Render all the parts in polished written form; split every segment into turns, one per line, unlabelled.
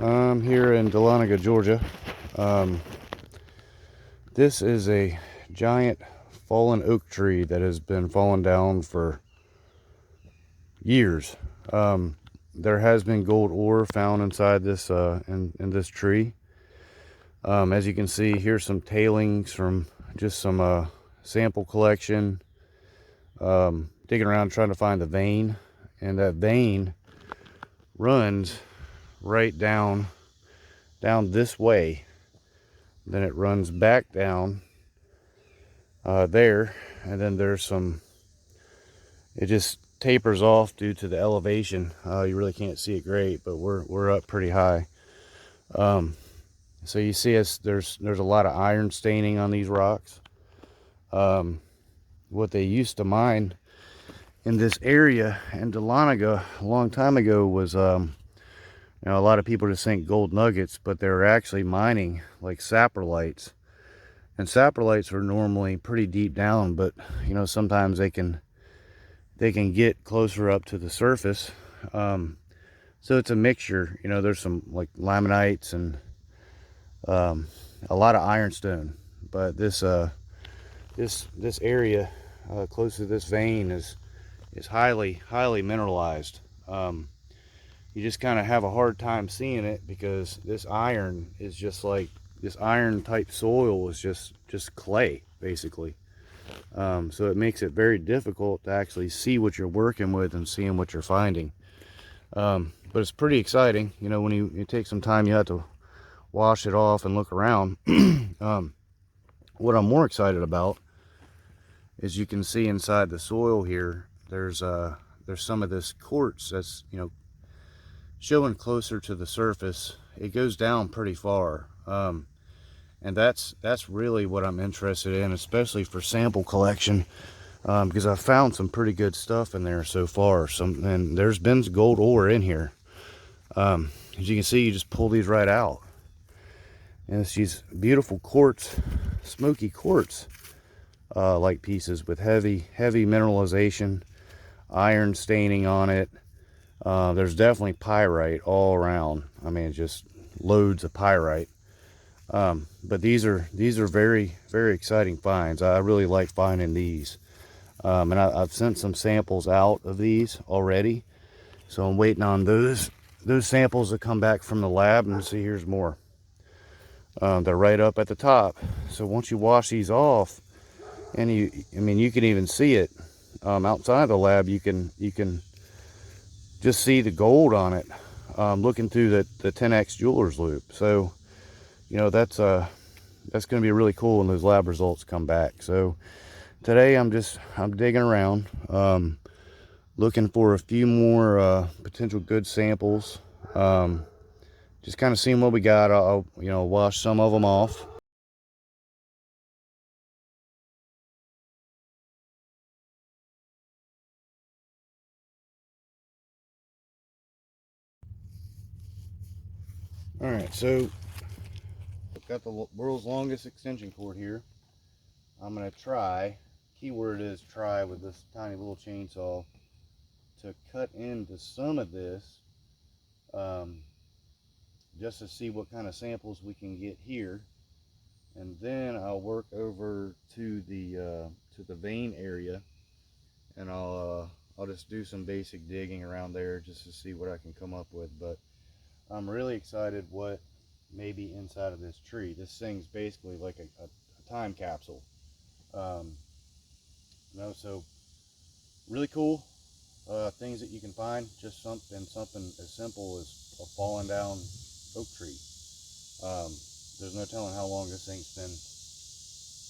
I'm here in Dahlonega, Georgia. Um, this is a giant fallen oak tree that has been falling down for years. There has been gold ore found inside this in this tree. As you can see, here's some tailings from just some sample collection. Digging around trying to find the vein, and that vein runs right down this way. Then it runs back down there, and then there's it just tapers off due to the elevation. You really can't see it great, but we're up pretty high. So you see there's a lot of iron staining on these rocks. What they used to mine in this area in Dahlonega a long time ago was a lot of people just think gold nuggets, but they were actually mining like saprolites. And saprolites are normally pretty deep down, but sometimes they can get closer up to the surface. So it's a mixture. There's some like limonites and a lot of ironstone. But this area close to this vein is highly mineralized. You just kind of have a hard time seeing it because this iron is just like this iron type soil is just clay basically. So it makes it very difficult to actually see what you're working with and seeing what you're finding. But it's pretty exciting. When you take some time, you have to wash it off and look around. What I'm more excited about is you can see inside the soil here, there's some of this quartz that's showing closer to the surface. It goes down pretty far. And that's really what I'm interested in, especially for sample collection, because I've found some pretty good stuff in there so far. And there's been gold ore in here. As you can see, you just pull these right out, and it's these beautiful quartz, smoky quartz like pieces with heavy mineralization, iron staining on it. There's definitely pyrite all around. I mean, just loads of pyrite. But these are very exciting finds. I really like finding these. And I've sent some samples out of these already, so I'm waiting on those samples to come back from the lab. And see, here's more. They're right up at the top. So once you wash these off, and you can even see it outside the lab. You can just see the gold on it, looking through the 10x jeweler's loop. So that's going to be really cool when those lab results come back. So today I'm digging around, looking for a few more potential good samples, just kind of seeing what we got. I'll wash some of them off. All right, so I've got the world's longest extension cord here. I'm going to try, keyword is try, with this tiny little chainsaw to cut into some of this, just to see what kind of samples we can get here. And then I'll work over to the vein area, and I'll just do some basic digging around there just to see what I can come up with. But I'm really excited what may be inside of this tree. This thing's basically like a time capsule. So really cool things that you can find. Just something as simple as a fallen down oak tree. There's no telling how long this thing's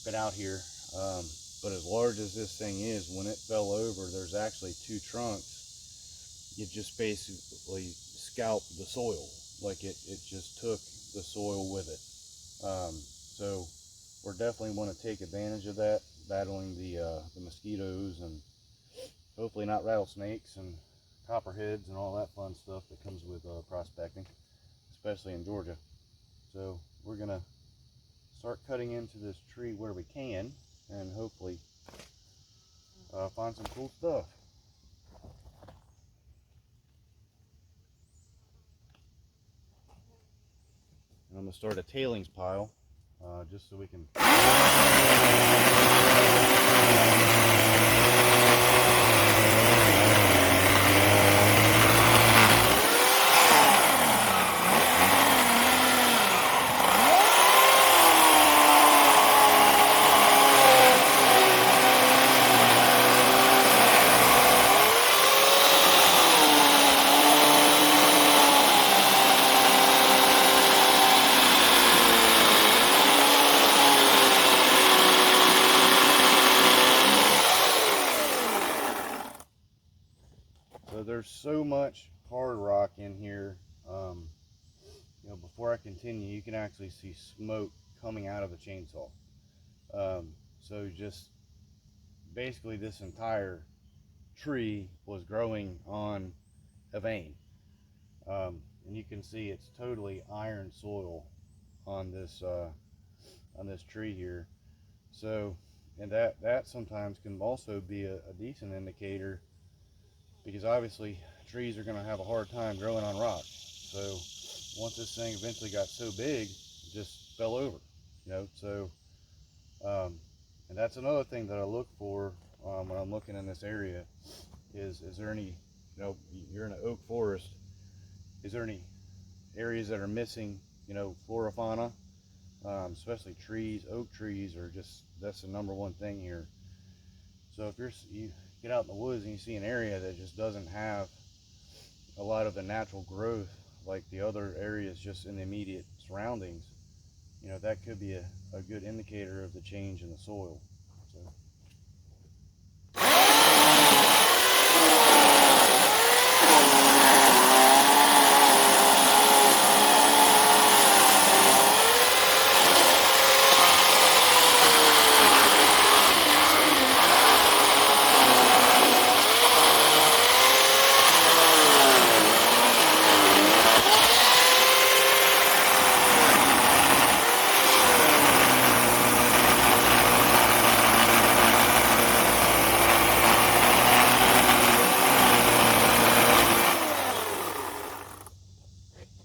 been out here. But as large as this thing is, when it fell over, there's actually two trunks. It just basically scalped the soil. Like it just took the soil with it. So we're definitely want to take advantage of that, battling the mosquitoes and hopefully not rattlesnakes and copperheads and all that fun stuff that comes with prospecting, especially in Georgia. So we're gonna start cutting into this tree where we can, and hopefully find some cool stuff. And I'm going to start a tailings pile just so we can... So there's so much hard rock in here. You know, before I continue, you can actually see smoke coming out of the chainsaw. So just basically this entire tree was growing on a vein. And you can see it's totally iron soil on this tree here. So, and that sometimes can also be a decent indicator, because obviously trees are going to have a hard time growing on rock. So once this thing eventually got so big, it just fell over, you know. So and that's another thing that I look for when I'm looking in this area is there any, you know, you're in an oak forest, is there any areas that are missing, you know, flora, fauna, especially trees. Oak trees are just, that's the #1 thing here. So if you get out in the woods and you see an area that just doesn't have a lot of the natural growth like the other areas just in the immediate surroundings, you know, that could be a good indicator of the change in the soil. So.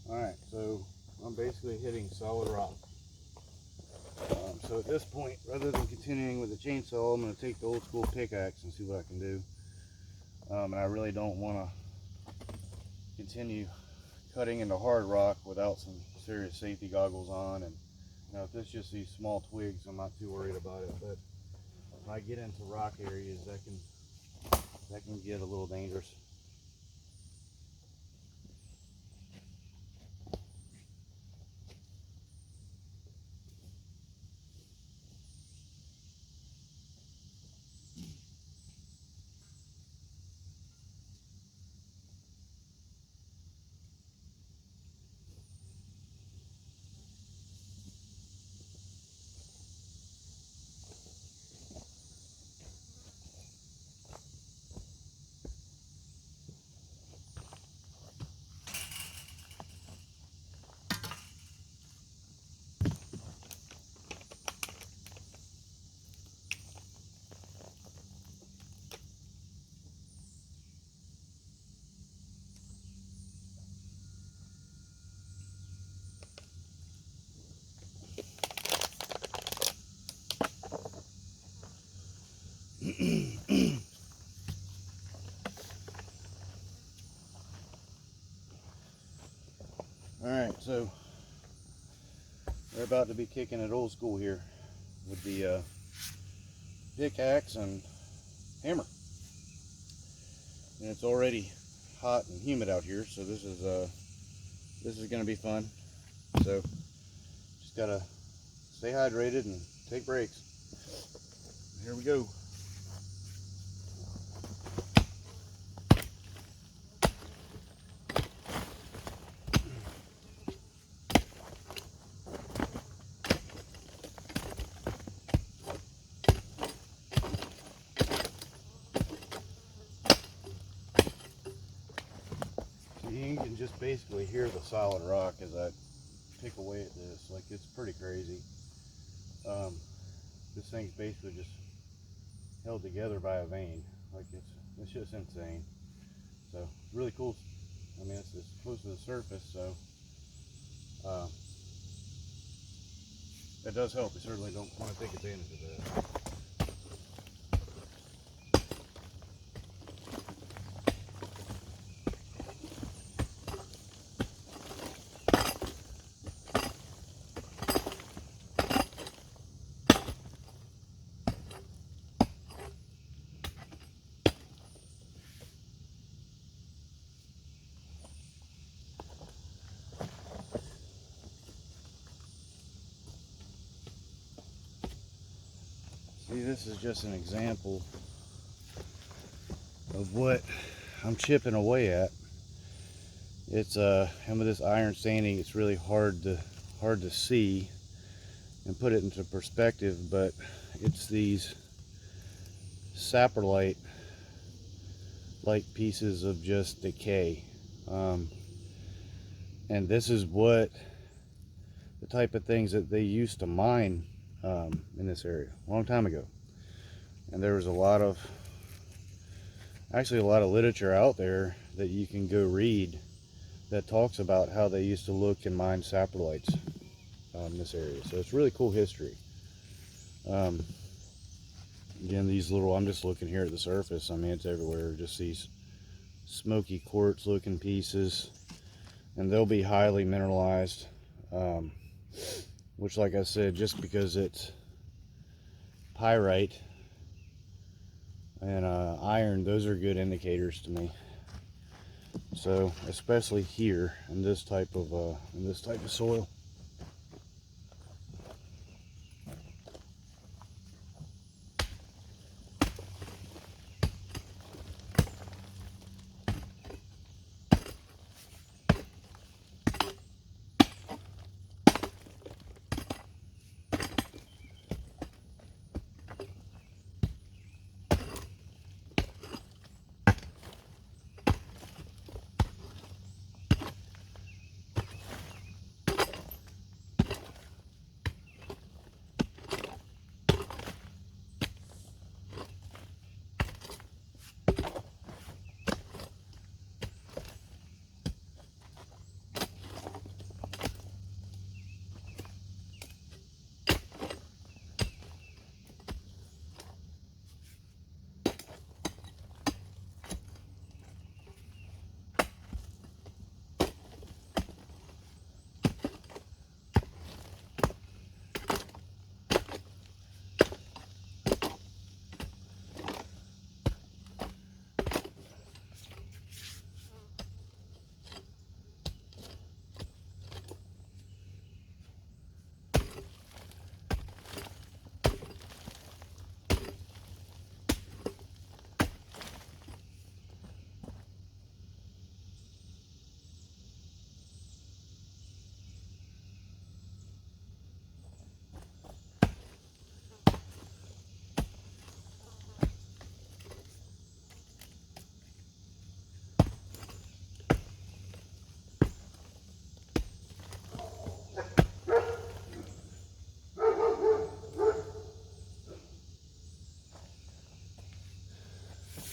Alright, so I'm basically hitting solid rock. So at this point, rather than continuing with the chainsaw, I'm going to take the old school pickaxe and see what I can do. And I really don't want to continue cutting into hard rock without some serious safety goggles on. And you know, if it's just these small twigs, I'm not too worried about it. But when I get into rock areas, that can get a little dangerous. Alright, so we're about to be kicking it old school here with the pickaxe and hammer. And it's already hot and humid out here, so this is going to be fun. So just gotta stay hydrated and take breaks. Here we go. You can just basically hear the solid rock as I pick away at this. Like, it's pretty crazy. This thing's basically just held together by a vein. Like, it's just insane. So really cool. I mean, it's close to the surface, so that does help. We certainly don't want to take advantage of that. See, this is just an example of what I'm chipping away at. It's some of this iron staining. It's really hard to see and put it into perspective, but it's these saprolite like pieces of just decay, and this is what the type of things that they used to mine in this area a long time ago. And there was actually a lot of literature out there that you can go read that talks about how they used to look and mine saprolites in this area. So it's really cool history. Again, these little, I'm just looking here at the surface. I mean, it's everywhere. Just these smoky quartz looking pieces, and they'll be highly mineralized, which, like I said, just because it's pyrite and iron, those are good indicators to me. So especially here in this type of soil.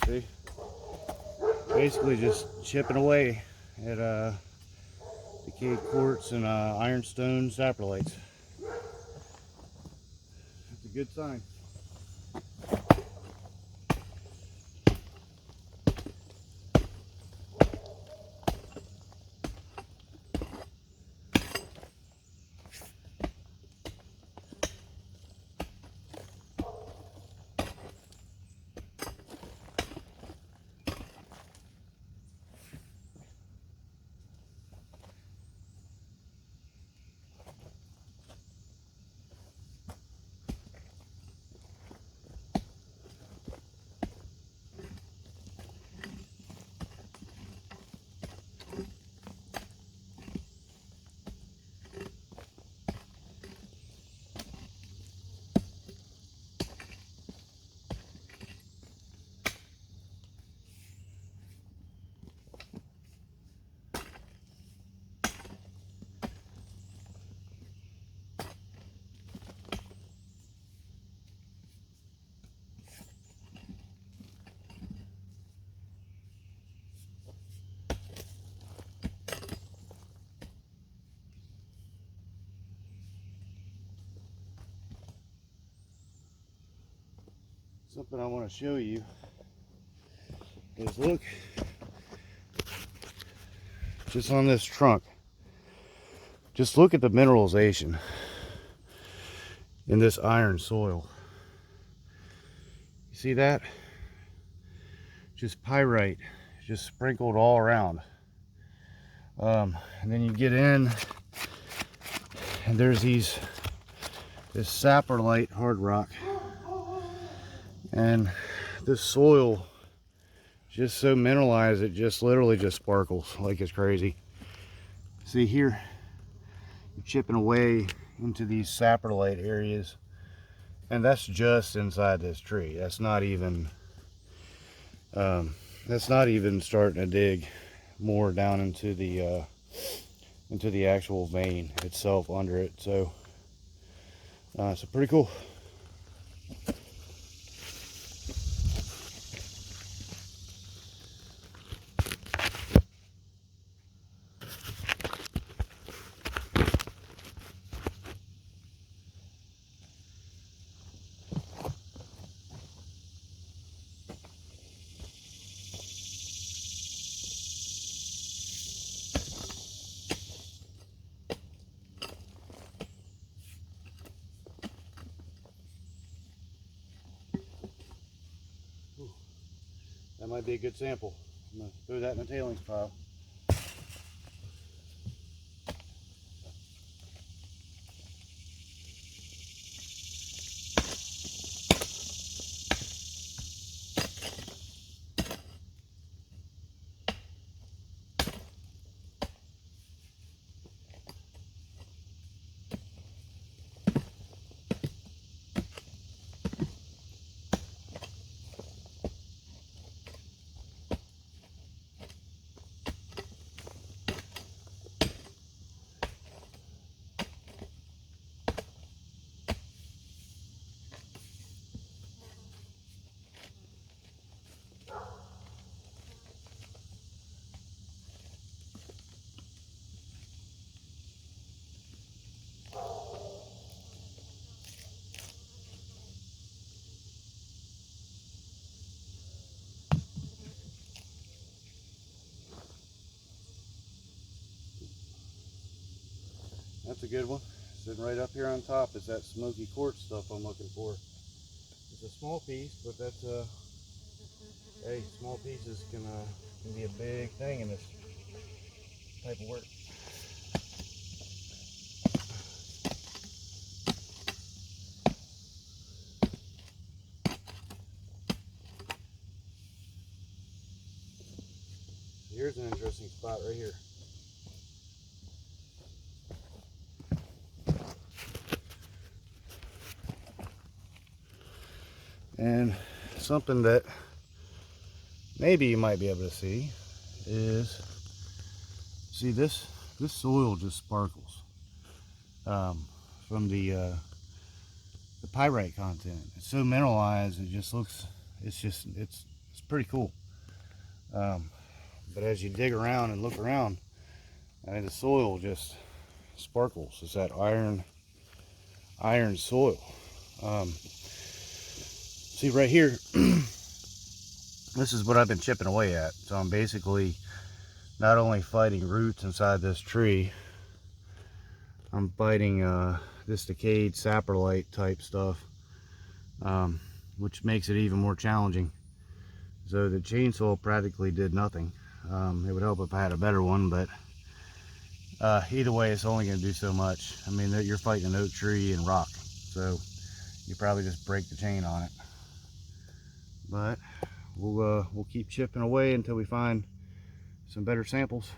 See? Basically just chipping away at decayed quartz and ironstone saprolites. That's a good sign. something I want to show you is, look, just on this trunk, just look at the mineralization in this iron soil. You see that? Just pyrite, just sprinkled all around. And then you get in, and there's this saprolite hard rock, and this soil just so mineralized, it just literally just sparkles like it's crazy. See here, you're chipping away into these saprolite areas, and that's just inside this tree. That's not even starting to dig more down into the actual vein itself under it. So pretty cool. That might be a good sample. I'm gonna throw that in the tailings pile. That's a good one. Sitting right up here on top is that smoky quartz stuff I'm looking for. It's a small piece, but that's hey, small pieces can be a big thing in this type of work. Here's an interesting spot right here. And something that maybe you might be able to see is, see this soil just sparkles from the pyrite content. It's so mineralized, it just looks, it's pretty cool. But as you dig around and look around, the soil just sparkles. It's that iron soil. See right here, this is what I've been chipping away at. So I'm basically not only fighting roots inside this tree, I'm fighting this decayed saprolite type stuff, which makes it even more challenging. So the chainsaw practically did nothing. It would help if I had a better one, but either way, it's only going to do so much. I mean, you're fighting an oak tree and rock, so you probably just break the chain on it. But we'll keep chipping away until we find some better samples.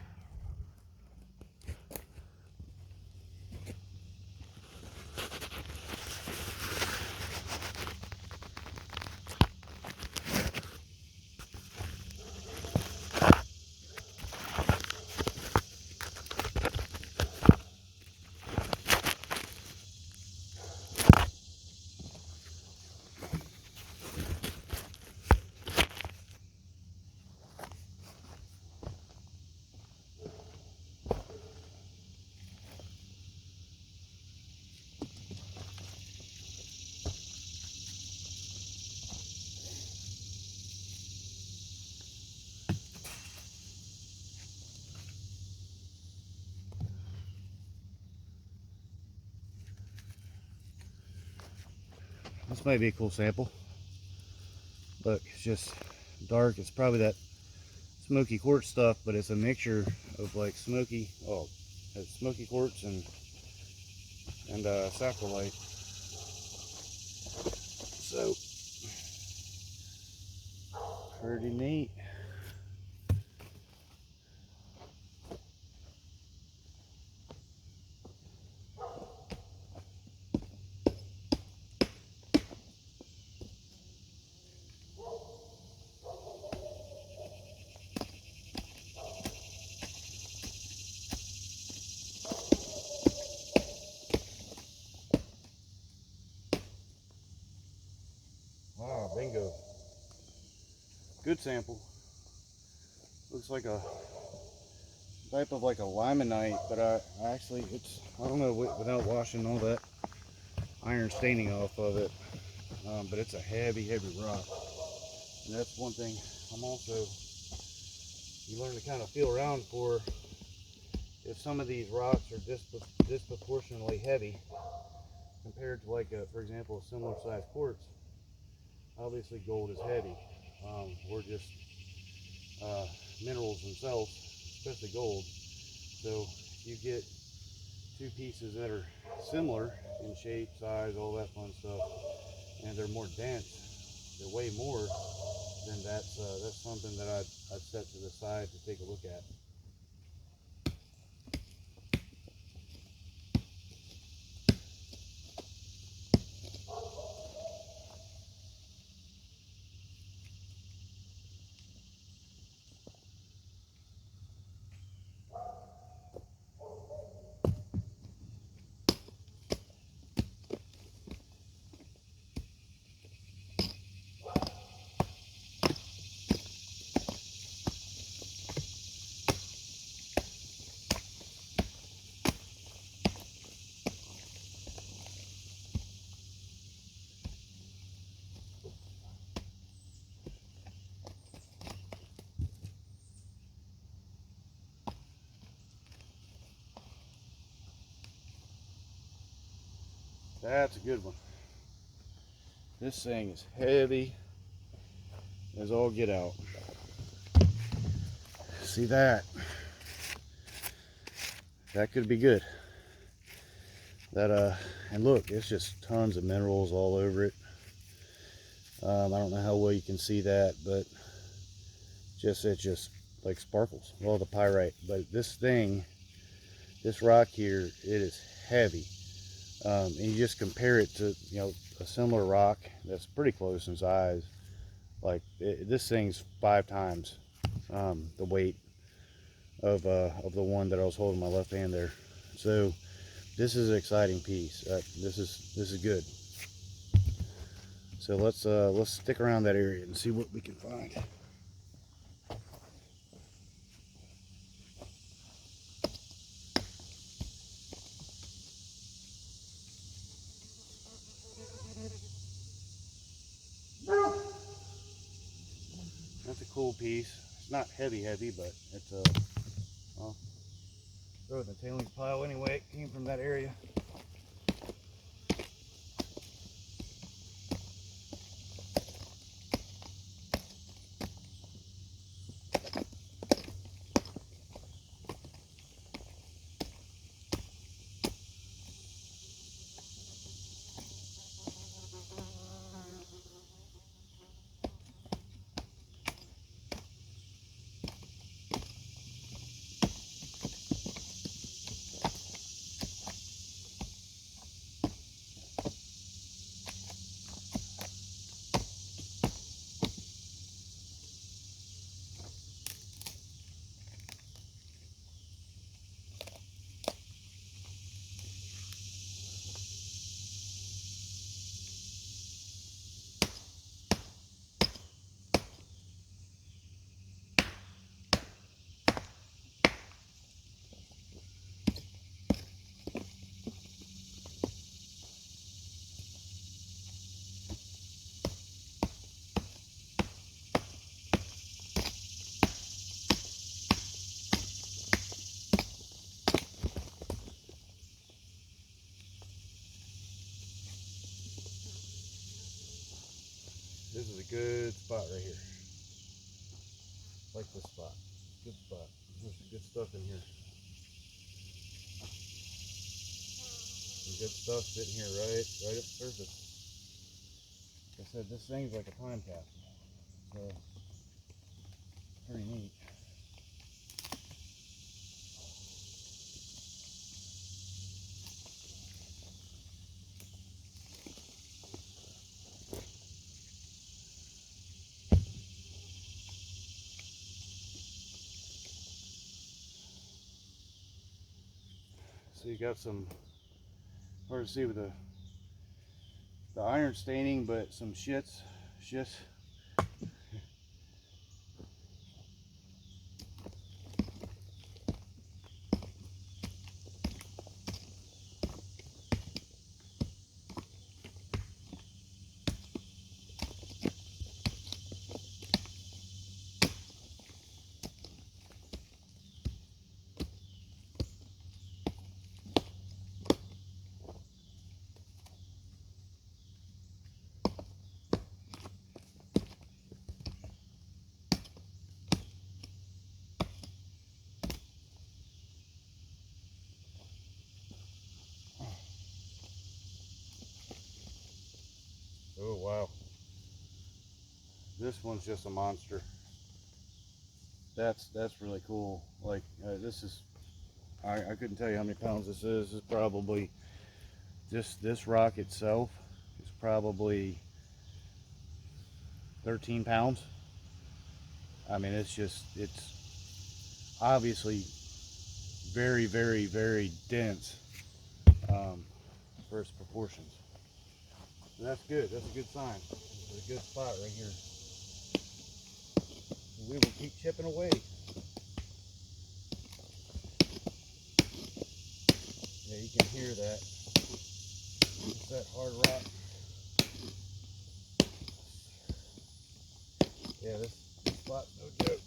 this might be a cool sample. Look, it's just dark. It's probably that smoky quartz stuff, but it's a mixture of like smoky, it's smoky quartz and saprolite. So pretty neat. Wow, bingo. Good sample. Looks like a type of like a limonite, but I actually, I don't know, without washing all that iron staining off of it, but it's a heavy rock. And that's one thing you learn to kind of feel around for if some of these rocks are disproportionately heavy compared to like, for example, a similar sized quartz. Obviously gold is heavy, or just minerals themselves, especially gold. So you get two pieces that are similar in shape, size, all that fun stuff, and they're more dense, they're way more, then that's something that I'd set to the side to take a look at. That's a good one. This thing is heavy as all get out. See that? That could be good. And look, it's just tons of minerals all over it. I don't know how well you can see that, but it just like sparkles. Well, the pyrite, but this rock here, it is heavy. And you just compare it to, a similar rock that's pretty close in size. Like this thing's 5 times the weight of the one that I was holding in my left hand there. So this is an exciting piece. This is good. So let's stick around that area and see what we can find. That's a cool piece. It's not heavy, but it's well, throw it in the tailings pile anyway. It came from that area. good spot right here. Like this spot. Good spot. There's some good stuff in here. Some good stuff sitting here right at the surface. Like I said, this thing's like a time capsule. So pretty neat. So you got some, hard to see with the iron staining, but some shits. Oh wow. This one's just a monster. That's really cool. Like this is, I couldn't tell you how many pounds this is. This is probably, this rock itself is probably 13 pounds. I mean, it's obviously very, very, very dense for its proportions. So that's good. That's a good sign. This is a good spot right here. We will keep chipping away. Yeah, you can hear that. It's that hard rock. Yeah, this spot's no joke.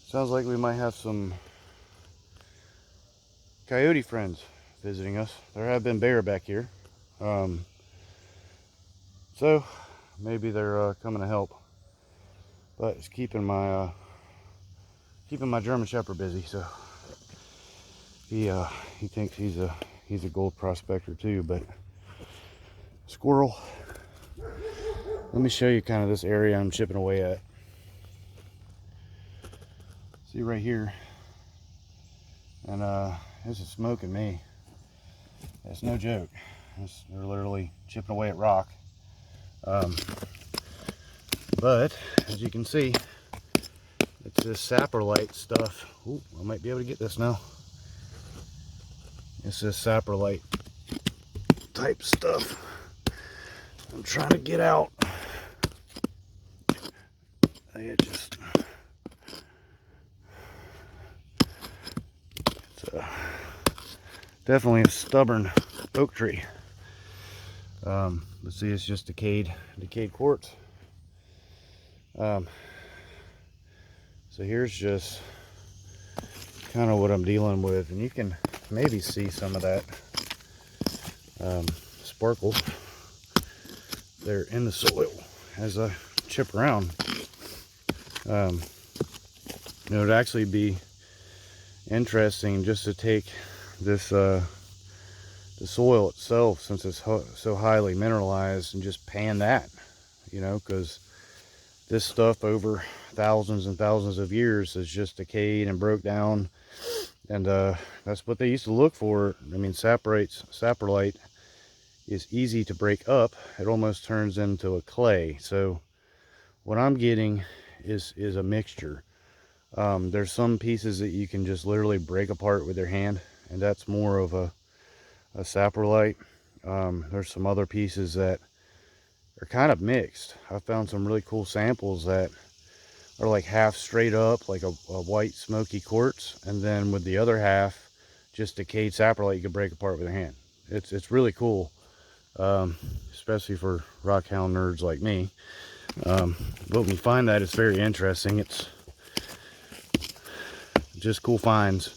Sounds like we might have some coyote friends visiting us. There have been bear back here. So maybe they're coming to help. But it's keeping my German Shepherd busy, so he thinks he's a gold prospector too. But squirrel, let me show you kind of this area I'm chipping away at. See right here, And this is smoking me. It's no joke. They're literally chipping away at rock. But as you can see, it's this saprolite stuff. Ooh, I might be able to get this now. It's this saprolite type stuff I'm trying to get out. It just, it's definitely a stubborn oak tree. Let's see, it's just decayed quartz. So here's just kind of what I'm dealing with, and you can maybe see some of that sparkle there in the soil as I chip around. It would actually be interesting just to take this the soil itself, since it's so highly mineralized, and just pan that, you know, because this stuff over thousands and thousands of years is just decayed and broke down, and that's what they used to look for. I mean, saprolite is easy to break up. It almost turns into a clay. So what I'm getting is a mixture. There's some pieces that you can just literally break apart with your hand, and that's more of a saprolite. There's some other pieces that are kind of mixed. I found some really cool samples that are like half straight up, like a white smoky quartz, and then with the other half just decayed saprolite you can break apart with your hand. It's really cool, especially for rockhound nerds like me. But when you find that, it's very interesting. It's just cool finds.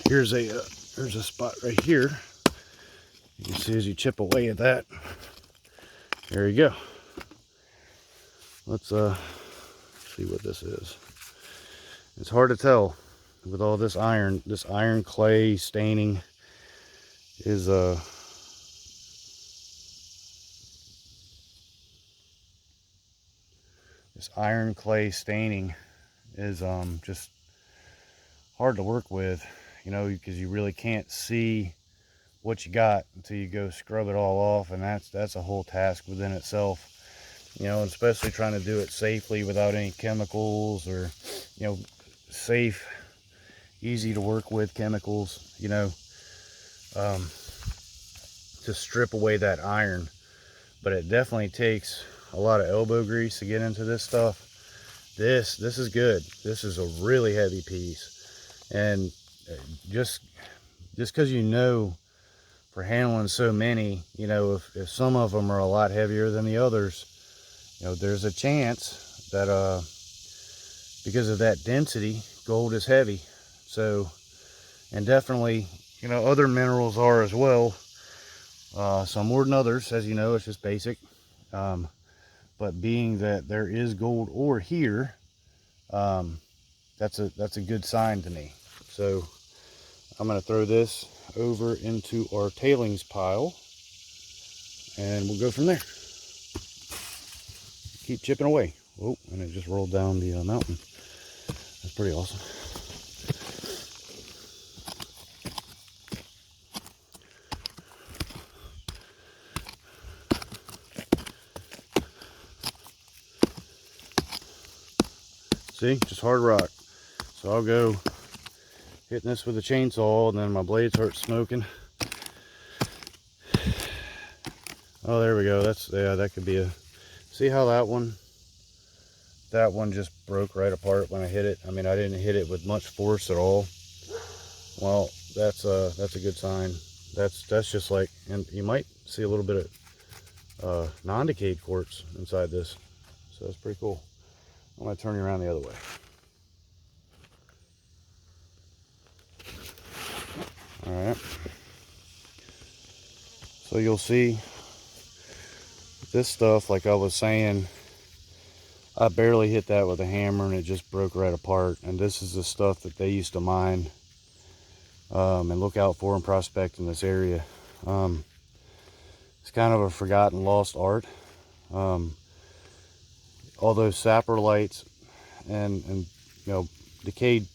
Here's a spot right here. You can see as you chip away at that. There you go. Let's see what this is. It's hard to tell with all this iron. This iron clay staining is just hard to work with, you know, because you really can't see what you got until you go scrub it all off, and that's a whole task within itself, you know, especially trying to do it safely without any chemicals, or, you know, safe, easy to work with chemicals, you know, to strip away that iron. But it definitely takes a lot of elbow grease to get into this stuff. This is good. This is a really heavy piece, and just because, you know, for handling so many, you know, if some of them are a lot heavier than the others, you know, there's a chance that because of that density, gold is heavy. So, and definitely, you know, other minerals are as well, some more than others, as you know. It's just basic, but being that there is gold ore here, that's a good sign to me. So I'm going to throw this over into our tailings pile, and we'll go from there. Keep chipping away. Oh, and it just rolled down the mountain. That's pretty awesome. See, just hard rock. So I'll go hitting this with a chainsaw, and then my blade starts smoking. Oh, there we go. That's, yeah, that could be a, see how that one just broke right apart when I hit it. I mean, I didn't hit it with much force at all. Well, that's a good sign. That's just like, and you might see a little bit of non-decayed quartz inside this. So that's pretty cool. I'm going to turn you around the other way. All right. So you'll see this stuff, like I was saying, I barely hit that with a hammer and it just broke right apart. And this is the stuff that they used to mine and look out for and prospect in this area. It's kind of a forgotten, lost art. All those saprolites and you know, decayed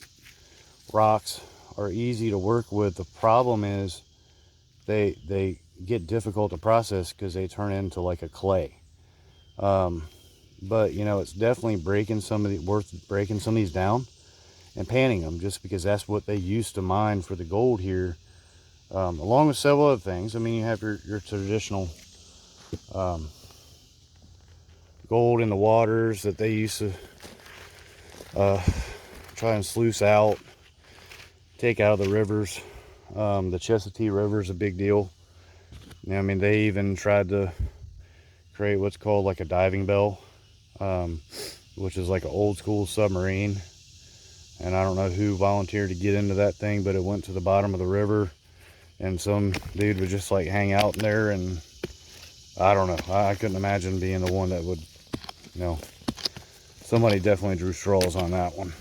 rocks are easy to work with. The problem is they get difficult to process because they turn into like a clay. But you know, it's definitely worth breaking some of these down and panning them, just because that's what they used to mine for the gold here, along with several other things. I mean, you have your traditional gold in the waters that they used to try and sluice out, take out of the rivers. The Chestatee River is a big deal. I mean, they even tried to create what's called like a diving bell, which is like an old school submarine. And I don't know who volunteered to get into that thing, but it went to the bottom of the river, and some dude would just like hang out in there, and I don't know. I couldn't imagine being the one that would, you know, somebody definitely drew straws on that one.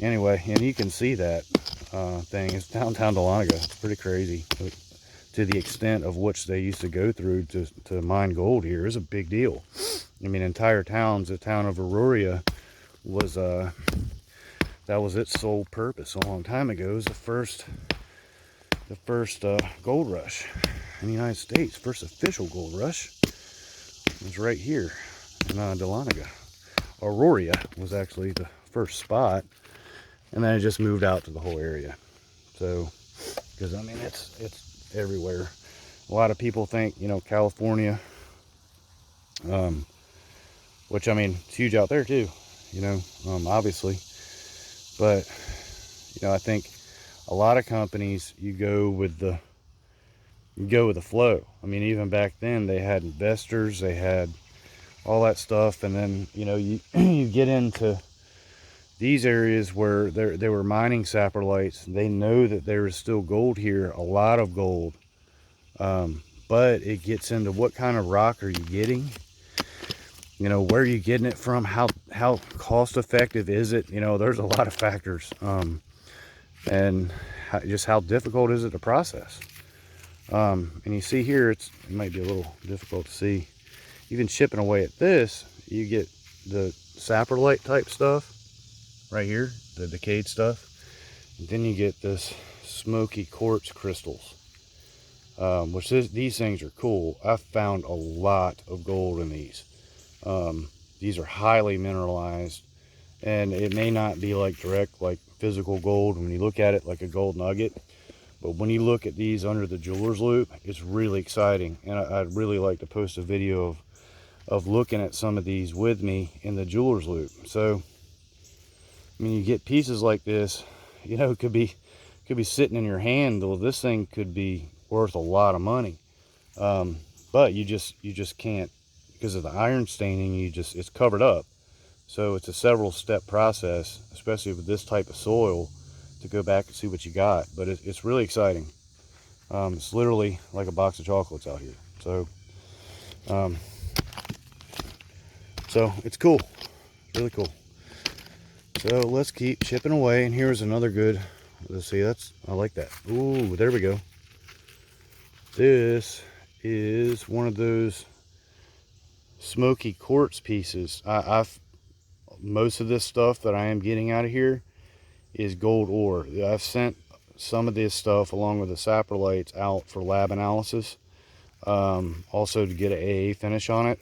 Anyway, and you can see that thing. It's downtown Dahlonega. It's pretty crazy. To the extent of which they used to go through to mine gold here is a big deal. I mean, entire towns, the town of Aurora was that was its sole purpose a long time ago. It was the first gold rush in the United States. First official gold rush was right here in Dahlonega. Aurora was actually the first spot, and then it just moved out to the whole area. So, because I mean, it's everywhere. A lot of people think, you know, California, which I mean, it's huge out there too, you know, obviously. But, you know, I think a lot of companies, you go with the flow. I mean, even back then they had investors, they had all that stuff, and then, you know, you you get into these areas where they were mining saprolites. They know that there is still gold here, a lot of gold, but it gets into what kind of rock are you getting, you know, where are you getting it from, how cost effective is it, you know, there's a lot of factors, and just how difficult is it to process. And you see here, it might be a little difficult to see, even chipping away at this, you get the saprolite type stuff right here, the decayed stuff, and then you get this smoky quartz crystals, which these things are cool. I've found a lot of gold in these. These are highly mineralized, and it may not be like direct, like physical gold when you look at it like a gold nugget, but when you look at these under the jeweler's loop, it's really exciting. And I'd really like to post a video of looking at some of these with me in the jeweler's loop. So I mean, you get pieces like this, you know, it could be sitting in your hand. Well, this thing could be worth a lot of money, but you just can't, because of the iron staining. It's covered up, so it's a several step process, especially with this type of soil, to go back and see what you got. But it's really exciting. It's literally like a box of chocolates out here. So so it's cool, really cool. So let's keep chipping away, and here's another good, let's see, I like that. Ooh, there we go. This is one of those smoky quartz pieces. Most of this stuff that I am getting out of here is gold ore. I've sent some of this stuff along with the saprolites out for lab analysis, also to get an AA finish on it,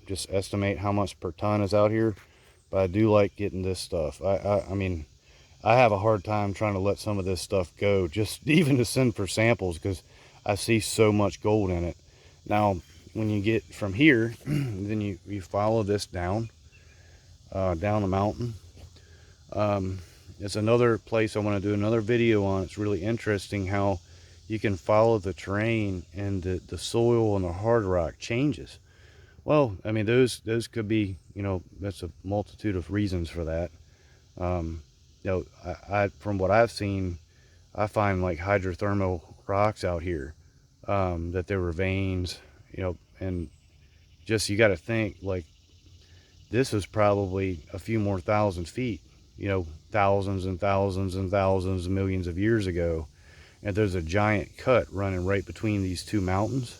just estimate how much per ton is out here. But I do like getting this stuff. I mean, I have a hard time trying to let some of this stuff go, just even to send for samples, because I see so much gold in it. Now, when you get from here, then you follow this down the mountain. It's another place I want to do another video on. It's really interesting how you can follow the terrain, and the soil and the hard rock changes. Well, I mean, those could be, you know, that's a multitude of reasons for that. You know, I from what I've seen, I find like hydrothermal rocks out here, that there were veins, you know, and just, you got to think, like, this is probably a few more thousand feet, you know, thousands and thousands and thousands of millions of years ago, and there's a giant cut running right between these two mountains.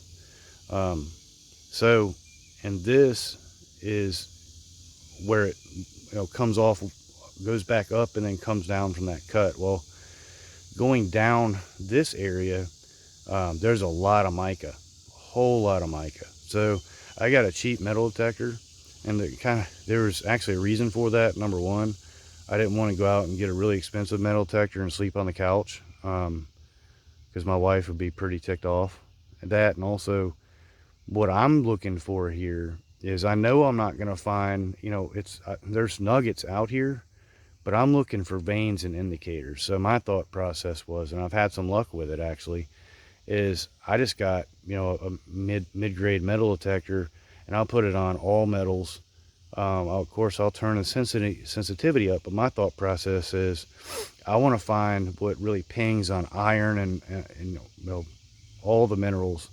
And this is where it, you know, comes off goes back up and then comes down from that cut. Well, going down this area, there's a lot of mica, a whole lot of mica. So I got a cheap metal detector, and there was actually a reason for that. Number one, I didn't want to go out and get a really expensive metal detector and sleep on the couch, because my wife would be pretty ticked off at that. And also, what I'm looking for here is, I know I'm not going to find, there's nuggets out here, but I'm looking for veins and indicators. So my thought process was, and I've had some luck with it actually, is I just got, a mid-grade metal detector, and I'll put it on all metals. Of course, I'll turn the sensitivity up, but my thought process is, I want to find what really pings on iron and all the minerals,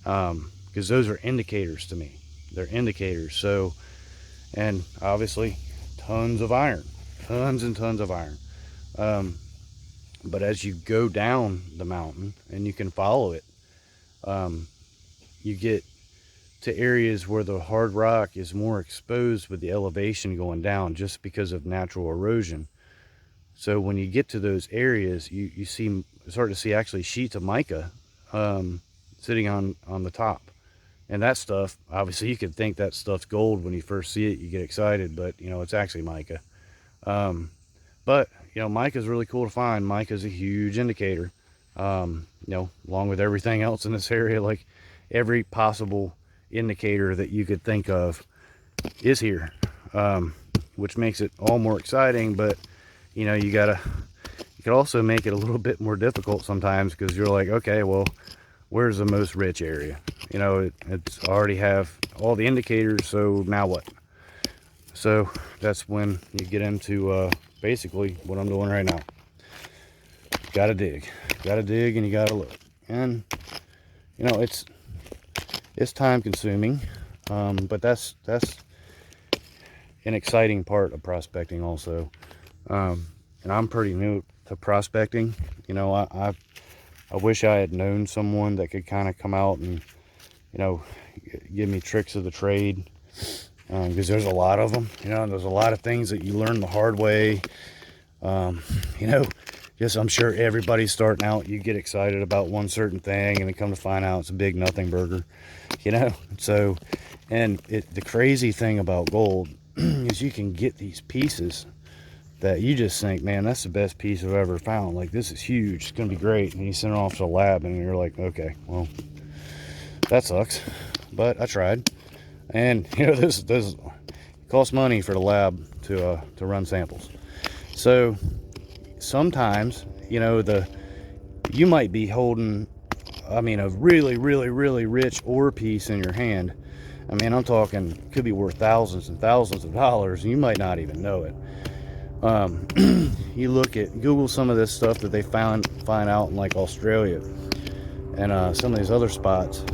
because those are indicators to me. They're indicators. So, and obviously, tons of iron, tons and tons of iron. But as you go down the mountain and you can follow it, you get to areas where the hard rock is more exposed with the elevation going down, just because of natural erosion. So when you get to those areas, you start to see actually sheets of mica sitting on the top. And that stuff, obviously you could think that stuff's gold when you first see it, you get excited, but it's actually mica. But mica is really cool to find. Mica is a huge indicator, along with everything else in this area. Like, every possible indicator that you could think of is here, which makes it all more exciting. But you could also make it a little bit more difficult sometimes, because you're like, okay, well, where's the most rich area? It's already have all the indicators, so now what? So that's when you get into basically what I'm doing right now. Gotta dig, and you gotta look. And it's time consuming, but that's an exciting part of prospecting also. And I'm pretty new to prospecting. I wish I had known someone that could kind of come out and give me tricks of the trade, because there's a lot of them. There's a lot of things that you learn the hard way. Just, I'm sure everybody's starting out, you get excited about one certain thing, and then come to find out it's a big nothing burger. So, and the crazy thing about gold is, you can get these pieces that you just think, man, that's the best piece I've ever found. Like, this is huge, it's gonna be great. And you send it off to the lab, and you're like, okay, well, that sucks, but I tried. And this costs money for the lab to run samples. So sometimes, you might be holding, a really, really, really rich ore piece in your hand. I'm talking, could be worth thousands and thousands of dollars, and you might not even know it. You Google some of this stuff that they find out in like Australia and some of these other spots,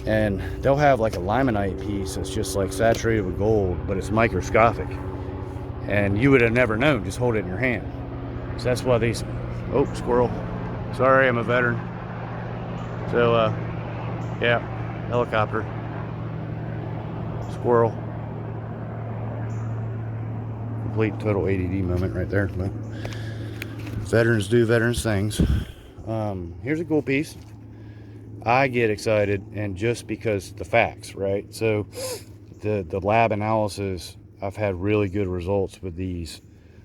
and they'll have like a limonite piece that's just like saturated with gold, but it's microscopic, and you would have never known. Just hold it in your hand. So that's why these, oh, squirrel, sorry, I'm a veteran. So yeah, helicopter, squirrel, complete total ADD moment right there. But veterans do veterans things. Here's a cool piece. I get excited, and just because the facts, right? So the lab analysis, I've had really good results with these,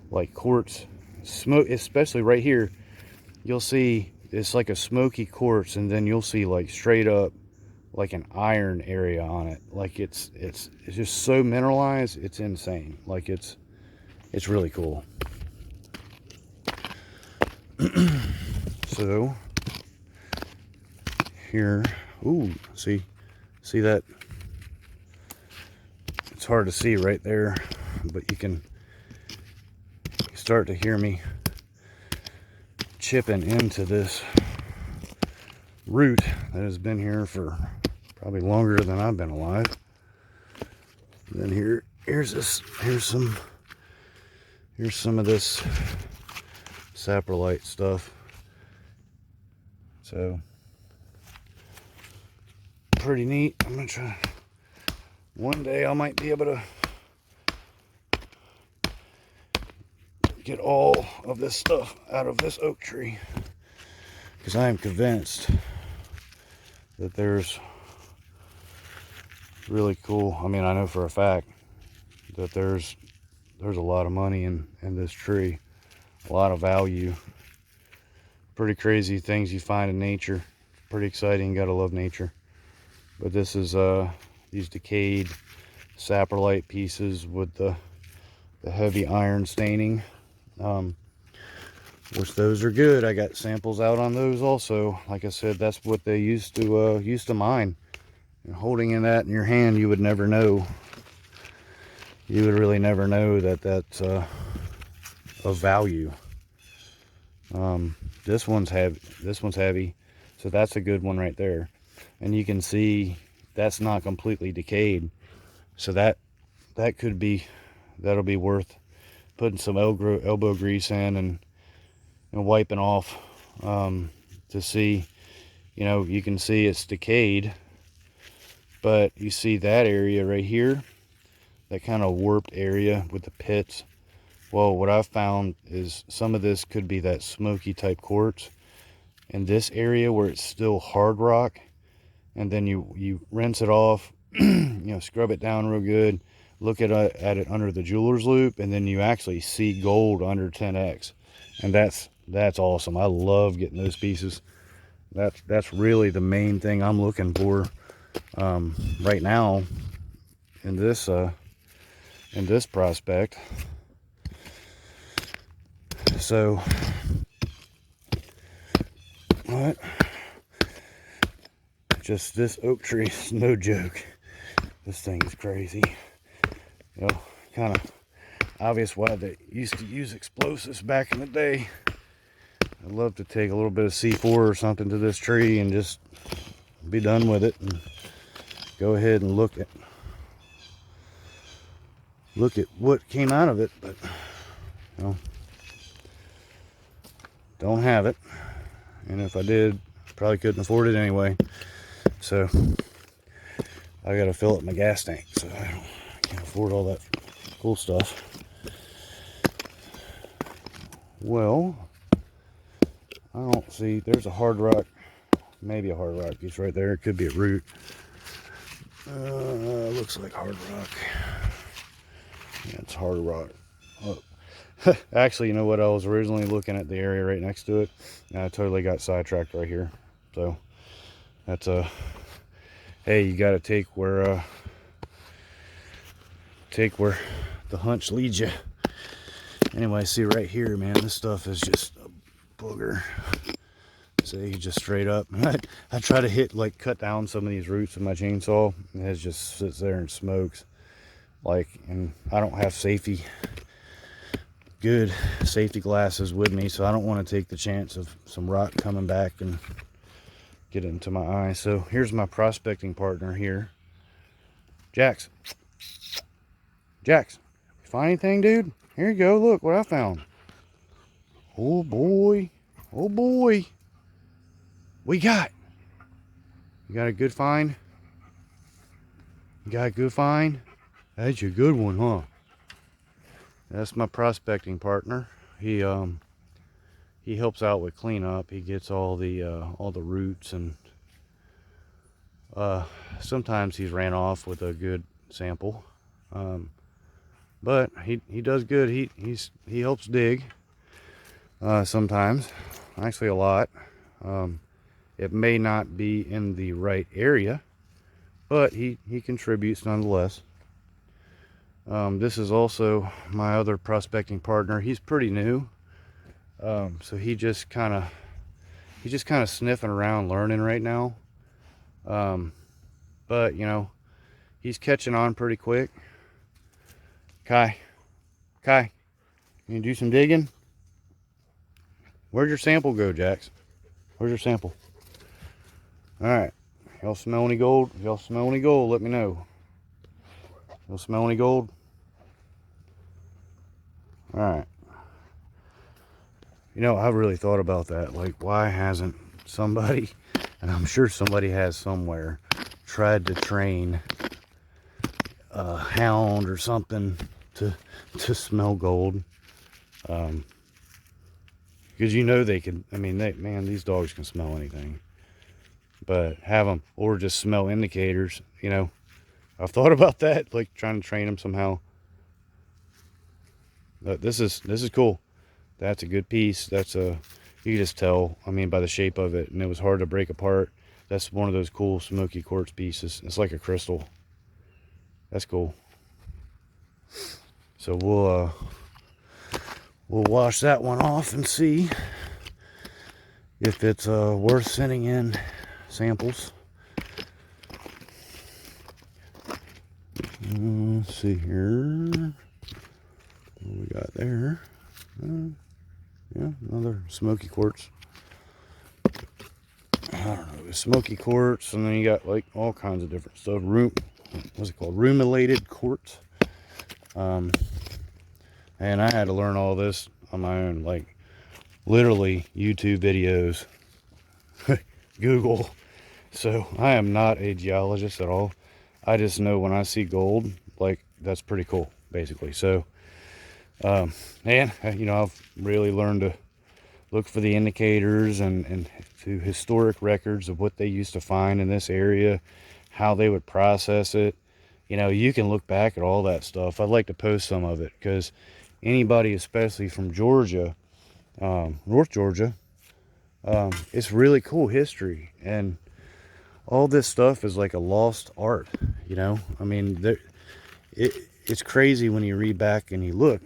like quartz smoke, especially right here. You'll see it's like a smoky quartz, and then you'll see like straight up like an iron area on it. Like it's just so mineralized, it's insane. Like it's really cool. So here, ooh, see that? It's hard to see right there, but you can start to hear me chipping into this root that has been here for probably longer than I've been alive. And then here's some of this saprolite stuff. So pretty neat. I'm gonna try, one day I might be able to get all of this stuff out of this oak tree, because I am convinced that there's really cool, I mean, I know for a fact that there's a lot of money in this tree, a lot of value. Pretty crazy things you find in nature. Pretty exciting. Gotta love nature. But this is these decayed saprolite pieces with the heavy iron staining, which those are good. I got samples out on those also. Like I said, that's what they used to mine. And holding in that in your hand, you would never know. You would really never know that that's of value. This one's heavy, so that's a good one right there. And you can see that's not completely decayed, so that'll be worth putting some elbow grease in and wiping off, to see. You know, you can see it's decayed, but you see that area right here, that kind of warped area with the pits. Well, what I've found is some of this could be that smoky type quartz. In this area where it's still hard rock, and then you rinse it off, scrub it down real good, look at it under the jeweler's loop, and then you actually see gold under 10x. And that's awesome. I love getting those pieces. That's really the main thing I'm looking for right now in this prospect. So, what? Just this oak tree is no joke. This thing is crazy. You know, kind of obvious why they used to use explosives back in the day. I'd love to take a little bit of C4 or something to this tree and just be done with it, and go ahead and look at what came out of it, but you know, don't have it, and if I did, probably couldn't afford it anyway. So I gotta fill up my gas tank, so I can't afford all that cool stuff. Well, I don't see, there's a hard rock, maybe a hard rock piece right there. It could be a root. Looks like hard rock. Yeah, it's hard rock. Oh. Actually, you know what? I was originally looking at the area right next to it, and I totally got sidetracked right here. So that's hey, you got to take where the hunch leads you. Anyway, see right here, man, this stuff is just a booger. See, just straight up. I try to cut down some of these roots with my chainsaw, and it just sits there and smokes. And I don't have good safety glasses with me, so I don't want to take the chance of some rock coming back and get into my eye. So here's my prospecting partner here. Jax, find anything, dude? Here you go. Look what I found. Oh boy, we got. You got a good find? You got a good find? That's a good one, huh? That's my prospecting partner. He helps out with cleanup. He gets all the roots, and sometimes he's ran off with a good sample. But he does good. He helps dig sometimes, actually a lot. It may not be in the right area, but he contributes nonetheless. This is also my other prospecting partner. He's pretty new, so he's just kind of sniffing around, learning right now. But you know, he's catching on pretty quick. Kai, you do some digging? Where'd your sample go, Jax? Where's your sample? All right, y'all smell any gold? If y'all smell any gold, let me know. Y'all smell any gold? All right. You know, I've really thought about that. Like, why hasn't somebody, and I'm sure somebody has somewhere, tried to train a hound or something to smell gold? Because you know they can, I mean, man, these dogs can smell anything. But have them, or just smell indicators, you know. I've thought about that, like trying to train them somehow. But this is cool. That's a good piece. That's a, you can just tell, I mean, by the shape of it, and it was hard to break apart. That's one of those cool smoky quartz pieces. It's like a crystal. That's cool. So we'll wash that one off and see if it's worth sending in samples. Let's see here. What we got there? Yeah, another smoky quartz. I don't know, smoky quartz, and then you got like all kinds of different stuff. What's it called? Rumilated quartz. And I had to learn all this on my own, like literally YouTube videos, Google. So I am not a geologist at all. I just know when I see gold, like that's pretty cool, basically. So, and you know, I've really learned to look for the indicators and to historic records of what they used to find in this area, how they would process it. You know, you can look back at all that stuff. I'd like to post some of it because anybody, especially from Georgia, North Georgia, it's really cool history, and all this stuff is like a lost art. You know, I mean, it's crazy when you read back and you look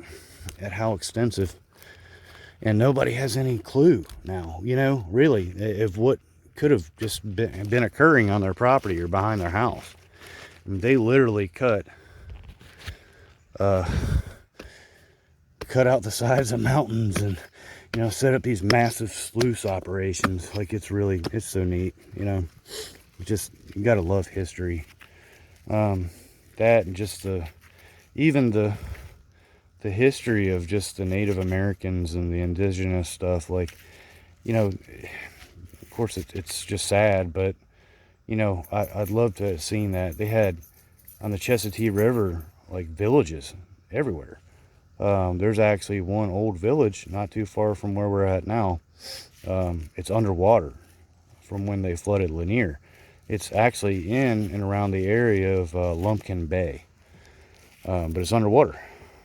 at how extensive, and nobody has any clue now, you know, really, of what could have just been occurring on their property or behind their house. I mean, they literally cut out the sides of mountains and, you know, set up these massive sluice operations. Like, it's so neat, you know. Just, you gotta love history. That and just even the history of just the Native Americans and the indigenous stuff. Like, you know, of course it's just sad, but you know, I'd love to have seen that. They had on the Chestatee River like villages everywhere. There's actually one old village not too far from where we're at now. It's underwater from when they flooded Lanier. It's actually in and around the area of Lumpkin Bay, but it's underwater.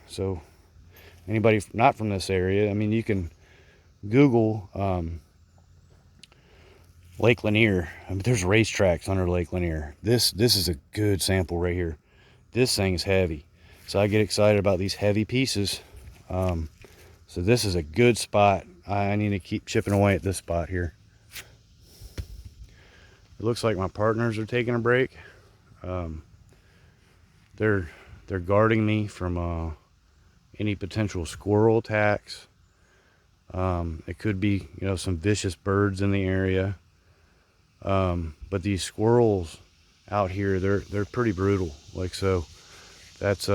So anybody not from this area, I mean, you can Google Lake Lanier. I mean, there's racetracks under Lake Lanier. This is a good sample right here. This thing is heavy, so I get excited about these heavy pieces. So this is a good spot. I need to keep chipping away at this spot here. It looks like my partners are taking a break. They're guarding me from any potential squirrel attacks. It could be, you know, some vicious birds in the area. But these squirrels out here, they're pretty brutal. Like, so that's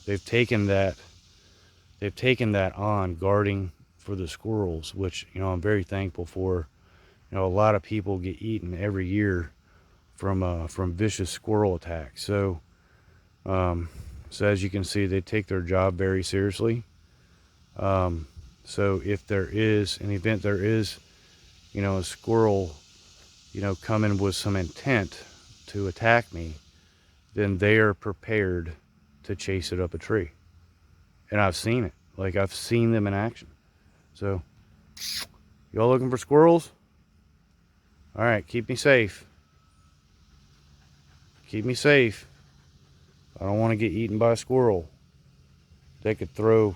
they've taken that on, guarding for the squirrels, which, you know, I'm very thankful for. You know, a lot of people get eaten every year from vicious squirrel attacks. So as you can see, they take their job very seriously. So if there is an event, there is, you know, a squirrel, you know, coming with some intent to attack me, then they are prepared to chase it up a tree. And I've seen it. Like, I've seen them in action. So, y'all looking for squirrels? All right, keep me safe. Keep me safe. I don't want to get eaten by a squirrel. They could throw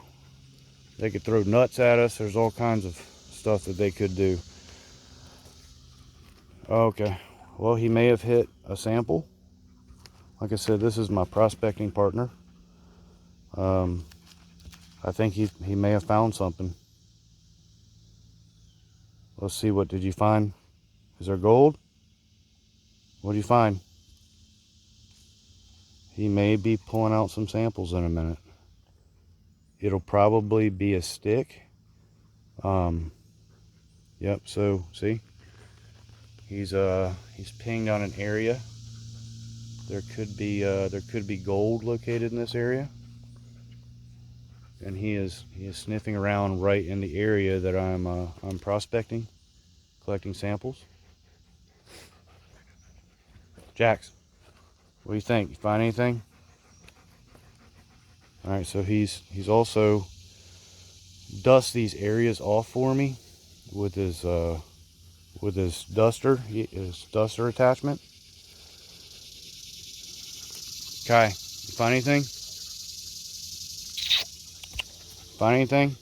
nuts at us. There's all kinds of stuff that they could do. Okay, well, he may have hit a sample. Like I said, this is my prospecting partner. I think he may have found something. Let's see, what did you find? Is there gold? What did you find? He may be pulling out some samples in a minute. It'll probably be a stick. Yep, so see? He's pinged on an area. There could be gold located in this area. and he is sniffing around right in the area that I'm prospecting, collecting samples. Jax, what do you think? You find anything? All right, so he's also dust these areas off for me with his duster, his duster attachment. Kai, you find anything? Find anything?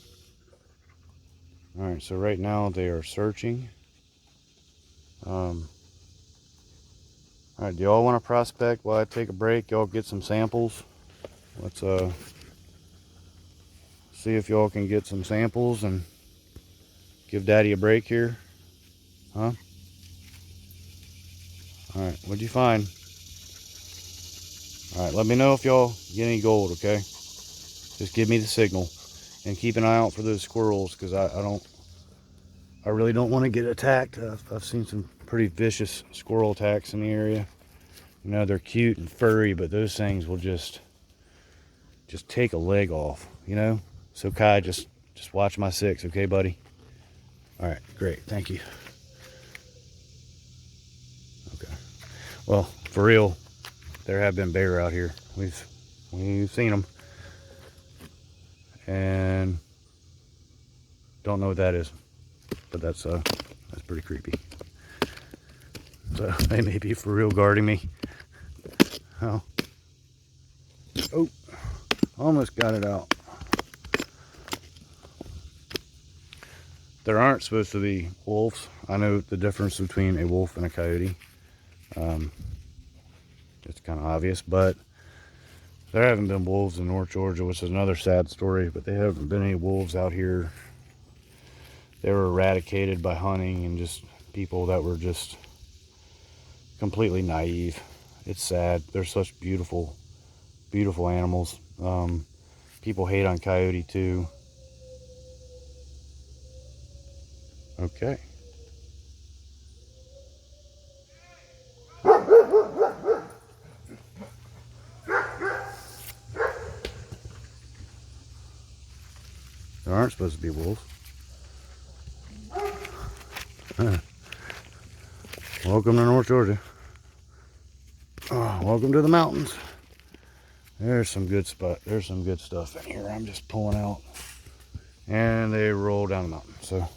All right, so right now they are searching. All right, do y'all want to prospect while I take a break? Y'all get some samples. Let's see if y'all can get some samples and give Daddy a break here. Huh? All right, what'd you find? All right, let me know if y'all get any gold, okay? Just give me the signal. And keep an eye out for those squirrels, because I really don't want to get attacked. I've seen some pretty vicious squirrel attacks in the area. You know, they're cute and furry, but those things will just take a leg off, you know? So Kai, just watch my 6, okay, buddy? All right, great, thank you. Okay, well, for real, there have been bear out here. We've seen them, and don't know what that is, but that's pretty creepy. So they may be for real guarding me. Oh, almost got it out. There aren't supposed to be wolves. I know the difference between a wolf and a coyote. It's kind of obvious, but there haven't been wolves in North Georgia, which is another sad story, but there haven't been any wolves out here. They were eradicated by hunting and just people that were just completely naive. It's sad. They're such beautiful, beautiful animals. People hate on coyote too. Okay. There aren't supposed to be wolves. Welcome to North Georgia. Welcome to the mountains. There's some good There's some good stuff in here. I'm just pulling out, and they roll down the mountain. So,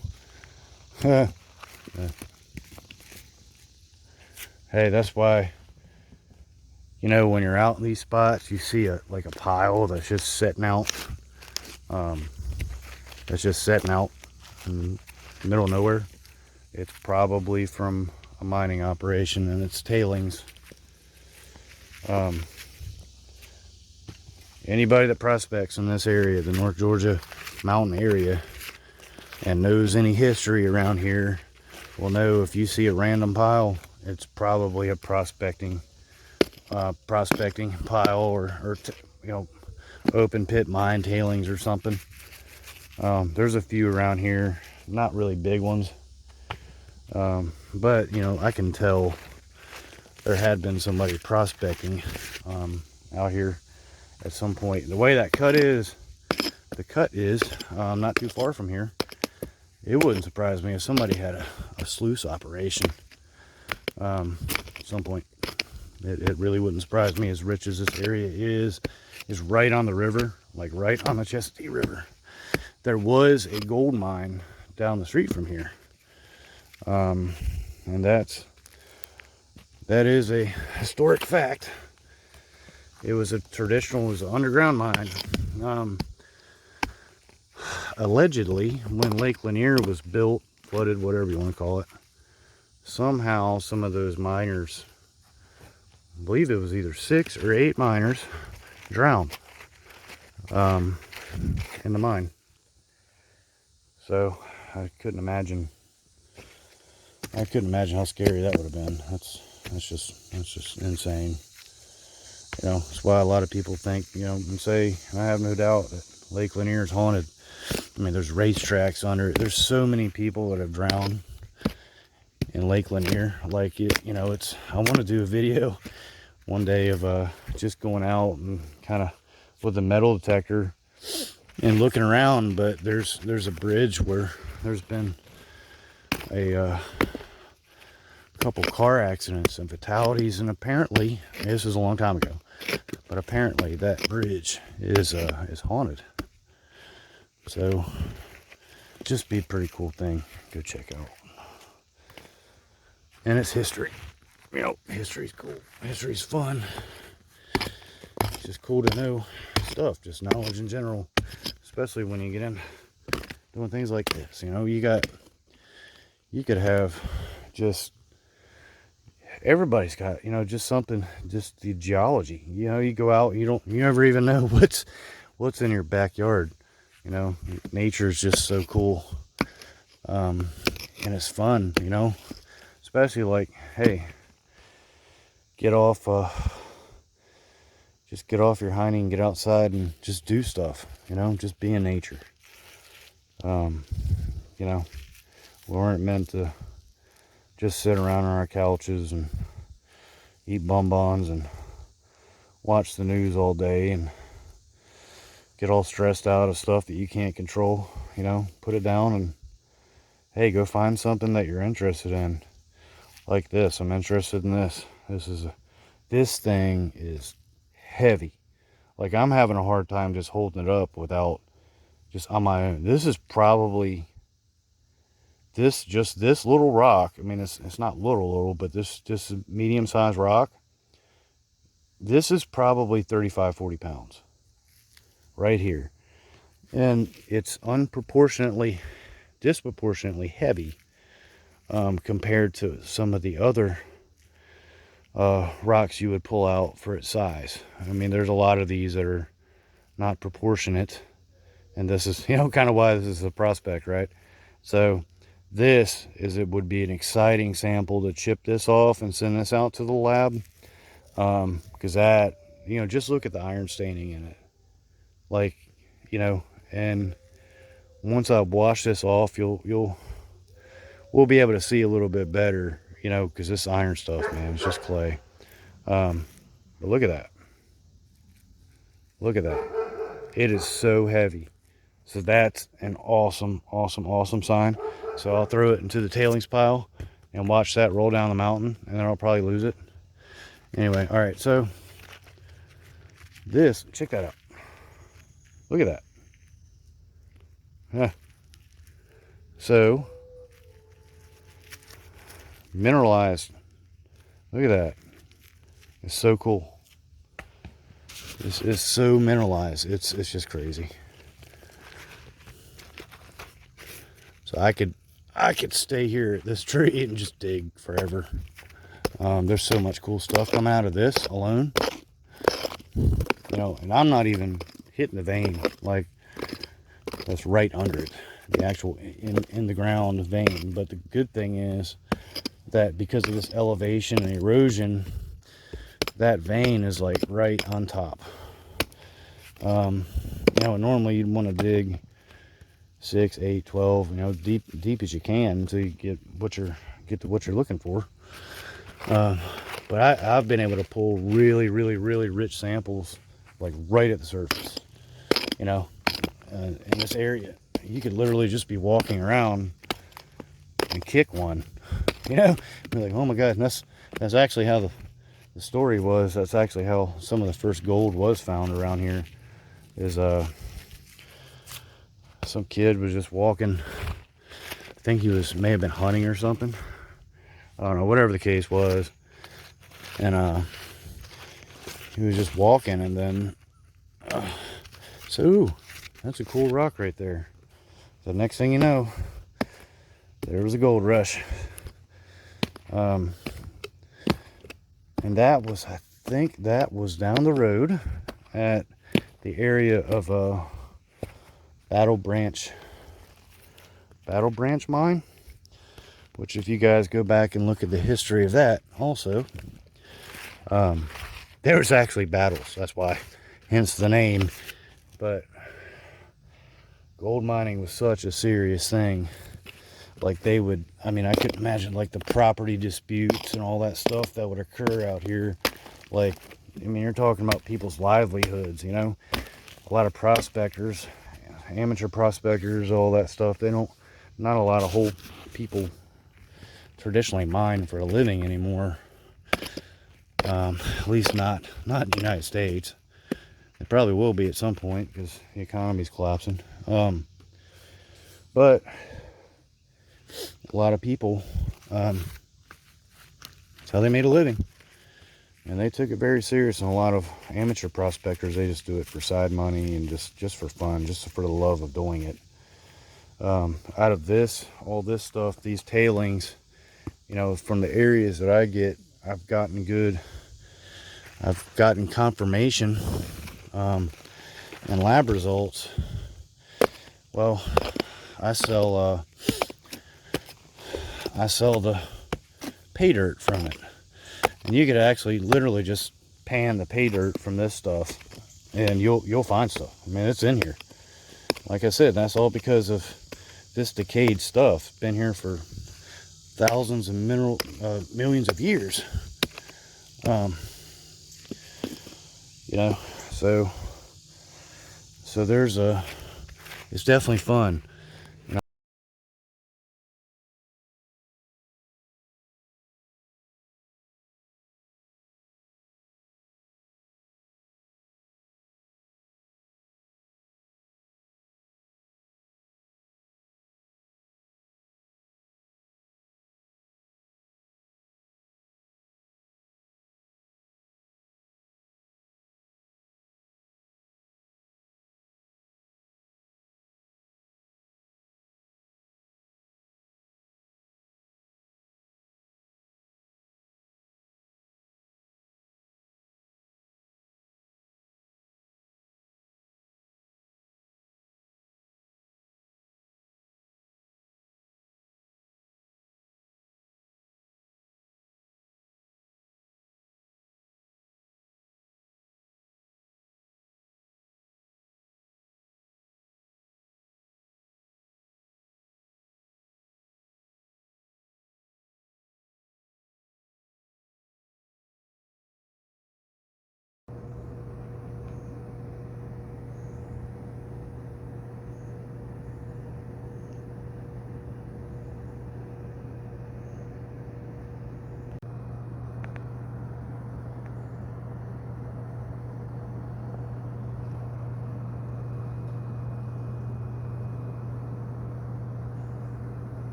hey, that's why. You know, when you're out in these spots, you see like a pile that's just setting out. That's just setting out in the middle of nowhere. It's probably from a mining operation, and it's tailings. Anybody that prospects in this area, the North Georgia mountain area, and knows any history around here will know if you see a random pile, it's probably a prospecting pile or you know, open pit mine tailings or something. There's a few around here, not really big ones, but you know, I can tell there had been somebody prospecting out here at some point. The way that cut is, not too far from here. It wouldn't surprise me if somebody had a sluice operation at some point. It really wouldn't surprise me, as rich as this area is right on the river, like right on the Chesapeake River. There was a gold mine down the street from here, and that is a historic fact. It was an underground mine. Allegedly, when Lake Lanier was built, flooded, whatever you want to call it, somehow some of those miners, I believe it was either 6 or 8 miners, drowned in the mine. So I couldn't imagine how scary that would have been. That's just insane. You know, that's why a lot of people think, you know, and say, and I have no doubt that Lake Lanier is haunted. I mean, there's racetracks under it. There's so many people that have drowned in Lake Lanier. Like, you know, I want to do a video one day of just going out and kind of with a metal detector and looking around, but there's a bridge where there's been a couple car accidents and fatalities, and apparently, this was a long time ago, but apparently that bridge is haunted. So just be a pretty cool thing. Go check out. And it's history. You know, history's cool. History's fun. It's just cool to know stuff, just knowledge in general, especially when you get in doing things like this. You know, you could have just, everybody's got, you know, just something, just the geology. You know, you go out, you never even know what's in your backyard. You know, nature is just so cool, and it's fun. You know, especially like, hey, just get off your hiney and get outside and just do stuff. You know, just be in nature. You know, we weren't meant to just sit around on our couches and eat bonbons and watch the news all day and get all stressed out of stuff that you can't control. You know, put it down and, hey, go find something that you're interested in. Like this, I'm interested in this. This thing is heavy. Like, I'm having a hard time just holding it up without, just on my own. This is probably, this little rock. I mean, it's not little, but this medium-sized rock, this is probably 35, 40 pounds right here. And it's disproportionately heavy compared to some of the other rocks you would pull out for its size. I mean, there's a lot of these that are not proportionate, and this is, you know, kind of why this is a prospect, right? So it would be an exciting sample to chip this off and send this out to the lab, because that, you know, just look at the iron staining in it, like, you know. And once I wash this off, we'll be able to see a little bit better, you know, because this iron stuff, man, it's just clay. But look at that. Look at that. It is so heavy. So that's an awesome, awesome, awesome sign. So I'll throw it into the tailings pile and watch that roll down the mountain, and then I'll probably lose it. Anyway, all right, so this, check that out. Look at that. Yeah. So, mineralized. Look at that. It's so cool. This is so mineralized. It's just crazy. So I could stay here at this tree and just dig forever. There's so much cool stuff coming out of this alone. You know, and I'm not even hitting the vein, like, that's right under it, the actual in the ground vein. But the good thing is that because of this elevation and erosion, that vein is like right on top. You know, normally you'd want to dig 6, 8, 12, you know, deep as you can until you get to what you're looking for. But I've been able to pull really, really, really rich samples, like right at the surface. You know, in this area, you could literally just be walking around and kick one. You know, be like, oh my God, and that's actually how the story was. That's actually how some of the first gold was found around here. Is some kid was just walking. I think he may have been hunting or something. I don't know, whatever the case was. And he was just walking, and then ooh, that's a cool rock right there. The next thing you know, there was a gold rush. And that was, I think that was down the road at the area of Battle Branch mine, which, if you guys go back and look at the history of that also, there was actually battles, that's why, hence the name. But gold mining was such a serious thing. Like, they would, I mean, I couldn't imagine, like, the property disputes and all that stuff that would occur out here. Like, I mean, you're talking about people's livelihoods, you know. A lot of prospectors, amateur prospectors, all that stuff, they don't, not a lot of whole people traditionally mine for a living anymore. At least not in the United States. It probably will be at some point because the economy's collapsing. But a lot of people, that's how they made a living. And they took it very serious, and a lot of amateur prospectors, they just do it for side money and just for fun, just for the love of doing it. Out of this, all this stuff, these tailings, you know, from the areas that I get, I've gotten confirmation and lab results. Well, I sell the pay dirt from it, and you could actually literally just pan the pay dirt from this stuff, and you'll find stuff. I mean, it's in here. Like I said, that's all because of this decayed stuff. It's been here for thousands and millions of years. You know, so there's it's definitely fun.